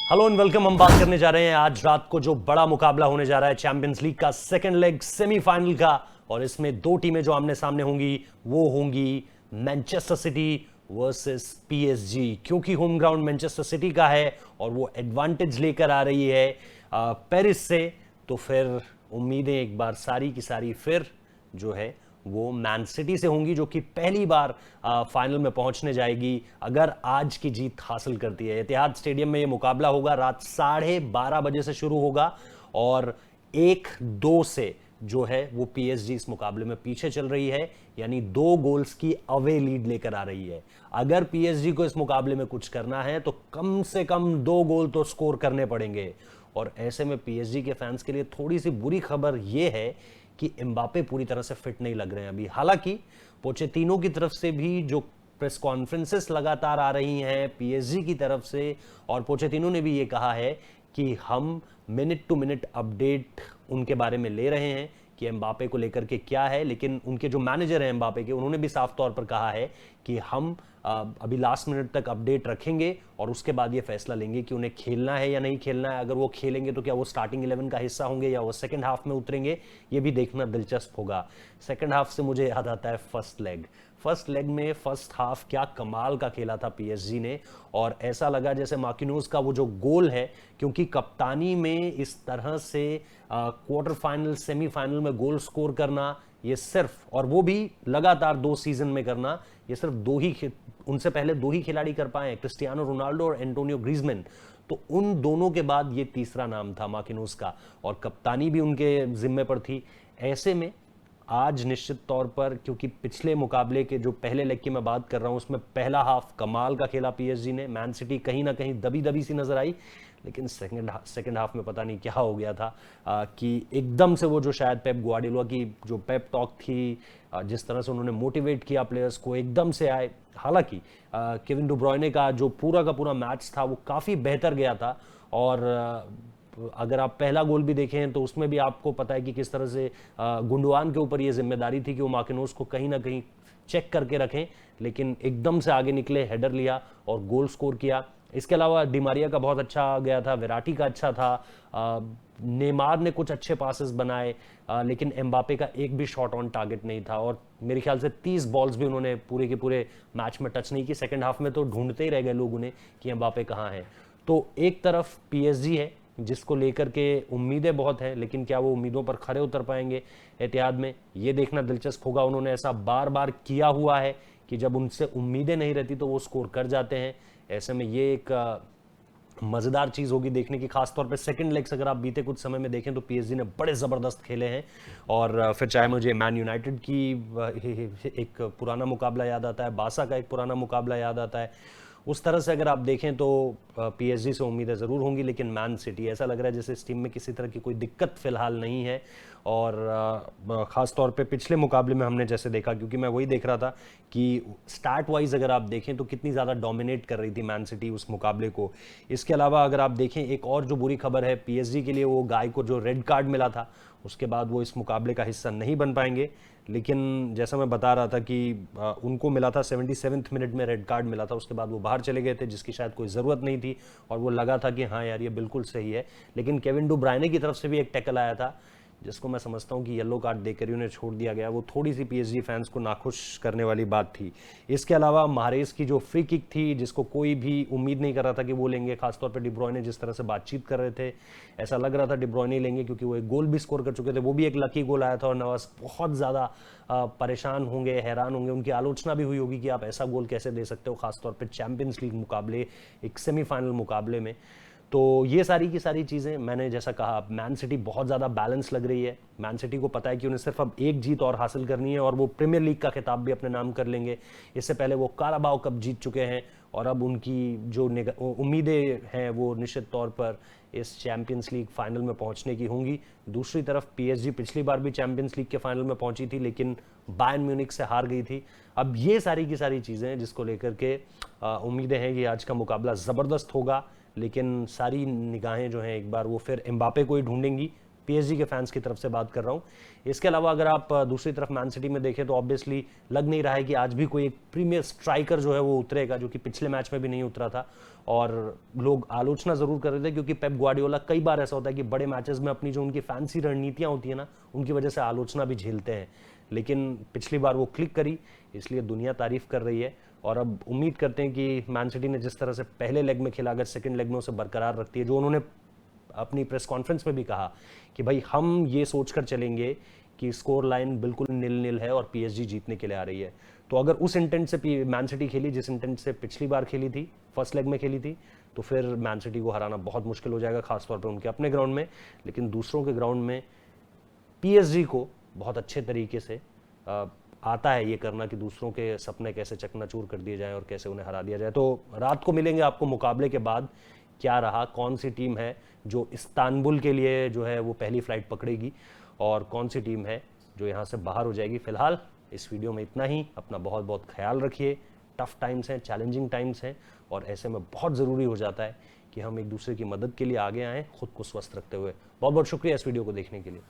Hello and welcome. हम बात करने जा रहे हैं आज रात को जो बड़ा मुकाबला होने जा रहा है चैंपियंस लीग का सेकंड लेग सेमीफाइनल का, और इसमें दो टीमें जो आमने सामने होंगी वो होंगी मैनचेस्टर सिटी वर्सेस पीएसजी। क्योंकि होम ग्राउंड मैनचेस्टर सिटी का है और वो एडवांटेज लेकर आ रही है पेरिस से, तो फिर उम्मीदें एक बार सारी की सारी फिर जो है वो मैन सिटी से होंगी, जो कि पहली बार फाइनल में पहुंचने जाएगी अगर आज की जीत हासिल करती है। इतिहाद स्टेडियम में ये मुकाबला होगा, रात 12:30 बजे से शुरू होगा और 1-2 से जो है वो पीएसजी इस मुकाबले में पीछे चल रही है, यानी 2 गोल्स की अवे लीड लेकर आ रही है। अगर पीएसजी को इस मुकाबले में कुछ करना है तो कम से कम 2 गोल तो स्कोर करने पड़ेंगे, और ऐसे में पीएसजी के फैंस के लिए थोड़ी सी बुरी खबर यह है कि एम्बापे पूरी तरह से फिट नहीं लग रहे हैं अभी। हालांकि पोचेटिनो की तरफ से भी जो प्रेस कॉन्फ्रेंसेस लगातार आ रही हैं पीएसजी की तरफ से, और पोचेटिनो ने भी ये कहा है कि हम मिनट टू मिनट अपडेट उनके बारे में ले रहे हैं कि एम्बापे को लेकर के क्या है। लेकिन उनके जो मैनेजर हैं एम्बापे के, उन्होंने भी साफ तौर पर कहा है कि हम अभी लास्ट मिनट तक अपडेट रखेंगे और उसके बाद ये फैसला लेंगे कि उन्हें खेलना है या नहीं खेलना है। अगर वो खेलेंगे तो क्या वो स्टार्टिंग 11 का हिस्सा होंगे या वो सेकंड हाफ में उतरेंगे, ये भी देखना दिलचस्प होगा। सेकंड हाफ से मुझे याद आता है फर्स्ट लेग में फर्स्ट हाफ क्या कमाल का खेला था पीएसजी ने, और ऐसा लगा जैसे मार्किनोज का वो जो गोल है, क्योंकि कप्तानी में इस तरह से क्वार्टर फाइनल सेमीफाइनल में गोल स्कोर करना, ये सिर्फ, और वो भी लगातार 2 सीजन में करना, ये सिर्फ उनसे पहले 2 ही खिलाड़ी कर पाए, क्रिस्टियानो रोनाल्डो और एंटोनियो ग्रीजमैन। तो उन दोनों के बाद ये तीसरा नाम था मार्किनोज का, और कप्तानी भी उनके जिम्मे पर थी। ऐसे में आज निश्चित तौर पर, क्योंकि पिछले मुकाबले के जो पहले लेग की मैं बात कर रहा हूं उसमें पहला हाफ कमाल का खेला पीएसजी ने, मैन सिटी कहीं ना कहीं दबी दबी सी नजर आई, लेकिन सेकंड हाफ में पता नहीं क्या हो गया था कि एकदम से वो जो शायद पेप ग्वार्डियोला की जो पेप टॉक थी, जिस तरह से उन्होंने मोटिवेट किया प्लेयर्स को, एकदम से आए। हालांकि केविन डी ब्रुयने का जो पूरा का पूरा मैच था वो काफ़ी बेहतर गया था, और अगर आप पहला गोल भी देखें तो उसमें भी आपको पता है कि किस तरह से गुंडवान के ऊपर ये जिम्मेदारी थी कि वो मार्किनोज को कहीं ना कहीं चेक करके रखें, लेकिन एकदम से आगे निकले, हेडर लिया और गोल स्कोर किया। इसके अलावा डिमारिया का बहुत अच्छा गया था, वेराटी का अच्छा था, नेमार ने कुछ अच्छे पासेस बनाए, लेकिन एम्बापे का एक भी शॉट ऑन टारगेट नहीं था, और मेरे ख्याल से 30 बॉल्स भी उन्होंने पूरे के पूरे मैच में टच नहीं की। सेकंड हाफ में तो ढूंढते ही रह गए लोग उन्हें कि एम्बापे कहाँ है। तो एक तरफ पीएसजी है जिसको लेकर के उम्मीदें बहुत हैं, लेकिन क्या वो उम्मीदों पर खरे उतर पाएंगे एतिहाद में, ये देखना दिलचस्प होगा। उन्होंने ऐसा बार बार किया हुआ है कि जब उनसे उम्मीदें नहीं रहती तो वो स्कोर कर जाते हैं। ऐसे में ये एक मज़ेदार चीज़ होगी देखने की, खासतौर पे सेकंड लेग्स अगर आप बीते कुछ समय में देखें तो पीएसजी ने बड़े ज़बरदस्त खेले हैं। और फिर चाहे मुझे मैन यूनाइटेड की एक पुराना मुकाबला याद आता है, बासा का एक पुराना मुकाबला याद आता है, उस तरह से अगर आप देखें तो पीएसजी से उम्मीदें ज़रूर होंगी। लेकिन मैन सिटी, ऐसा लग रहा है जैसे इस टीम में किसी तरह की कोई दिक्कत फिलहाल नहीं है, और ख़ास तौर पे पिछले मुकाबले में हमने जैसे देखा, क्योंकि मैं वही देख रहा था कि स्टैट वाइज अगर आप देखें तो कितनी ज़्यादा डोमिनेट कर रही थी मैन सिटी उस मुकाबले को। इसके अलावा अगर आप देखें, एक और जो बुरी खबर है पीएसजी के लिए, वो गाय को जो रेड कार्ड मिला था उसके बाद वो इस मुकाबले का हिस्सा नहीं बन पाएंगे। लेकिन जैसा मैं बता रहा था कि उनको मिला था 77वें मिनट में रेड कार्ड मिला था, उसके बाद वो बाहर चले गए थे, जिसकी शायद कोई ज़रूरत नहीं थी, और वो लगा था कि हाँ यार ये बिल्कुल सही है। लेकिन केविन डी ब्रुयने की तरफ से भी एक टैकल आया था जिसको मैं समझता हूं कि येलो कार्ड देकर ही उन्हें छोड़ दिया गया, वो थोड़ी सी पीएसजी फैंस को नाखुश करने वाली बात थी। इसके अलावा माहरेज की जो फ्री किक थी, जिसको कोई भी उम्मीद नहीं कर रहा था कि वो लेंगे, खासतौर पर डी ब्रुयने जिस तरह से बातचीत कर रहे थे, ऐसा लग रहा था डी ब्रुयने लेंगे, क्योंकि वो एक गोल भी स्कोर कर चुके थे, वो भी एक लकी गोल आया था। और नवाज बहुत ज़्यादा परेशान होंगे, हैरान होंगे, उनकी आलोचना भी हुई होगी कि आप ऐसा गोल कैसे दे सकते हो, खासतौर पर चैंपियंस लीग मुकाबले, एक सेमीफाइनल मुकाबले में। तो ये सारी की सारी चीज़ें, मैंने जैसा कहा, मैन सिटी बहुत ज़्यादा बैलेंस लग रही है। मैन सिटी को पता है कि उन्हें सिर्फ अब एक जीत और हासिल करनी है और वो प्रीमियर लीग का खिताब भी अपने नाम कर लेंगे। इससे पहले वो काराबाओ कप जीत चुके हैं, और अब उनकी जो उम्मीदें हैं वो निश्चित तौर पर इस चैंपियंस लीग फाइनल में पहुंचने की होंगी। दूसरी तरफ पीएसजी पिछली बार भी चैंपियंस लीग के फाइनल में पहुंची थी, लेकिन बायर्न म्यूनिख से हार गई थी। अब ये सारी की सारी चीज़ें जिसको लेकर के उम्मीदें हैं कि आज का मुकाबला ज़बरदस्त होगा, लेकिन सारी निगाहें जो हैं एक बार वो फिर एम्बापे को ही ढूंढेंगी। पीएसजी के फैंस की तरफ से बात कर रहा हूँ। इसके अलावा अगर आप दूसरी तरफ मैन सिटी में देखें तो ऑब्वियसली लग नहीं रहा है कि आज भी कोई एक प्रीमियर स्ट्राइकर जो है वो उतरेगा, जो कि पिछले मैच में भी नहीं उतरा था। और लोग आलोचना जरूर कर रहे थे क्योंकि पेप ग्वार्डियोला कई बार ऐसा होता है कि बड़े मैचेस में अपनी जो उनकी फैंसी रणनीतियां होती है ना, उनकी वजह से आलोचना भी झेलते हैं, लेकिन पिछली बार वो क्लिक करी, इसलिए दुनिया तारीफ कर रही है। और अब उम्मीद करते हैं कि मैन सिटी ने जिस तरह से पहले लेग में खेला, अगर सेकंड लेग में उसे बरकरार रखती है, जो उन्होंने अपनी प्रेस कॉन्फ्रेंस में भी कहा कि भाई हम ये सोचकर चलेंगे कि स्कोर लाइन बिल्कुल नील है और पीएसजी जीतने के लिए आ रही है। तो अगर उस इंटेंट से मैन सिटी खेली जिस इंटेंट से पिछली बार खेली थी, फर्स्ट लेग में खेली थी, तो फिर मैन सिटी को हराना बहुत मुश्किल हो जाएगा, खासतौर पर उनके अपने ग्राउंड में। लेकिन दूसरों के ग्राउंड में पीएसजी को बहुत अच्छे तरीके से आता है ये करना कि दूसरों के सपने कैसे चकनाचूर कर दिए जाएं और कैसे उन्हें हरा दिया जाए। तो रात को मिलेंगे आपको मुकाबले के बाद, क्या रहा, कौन सी टीम है जो इस्तांबुल के लिए जो है वो पहली फ्लाइट पकड़ेगी और कौन सी टीम है जो यहाँ से बाहर हो जाएगी। फिलहाल इस वीडियो में इतना ही। अपना बहुत बहुत ख्याल रखिए। टफ टाइम्स हैं, चैलेंजिंग टाइम्स हैं, और ऐसे में बहुत ज़रूरी हो जाता है कि हम एक दूसरे की मदद के लिए आगे आएँ, खुद को स्वस्थ रखते हुए। बहुत बहुत शुक्रिया इस वीडियो को देखने के लिए।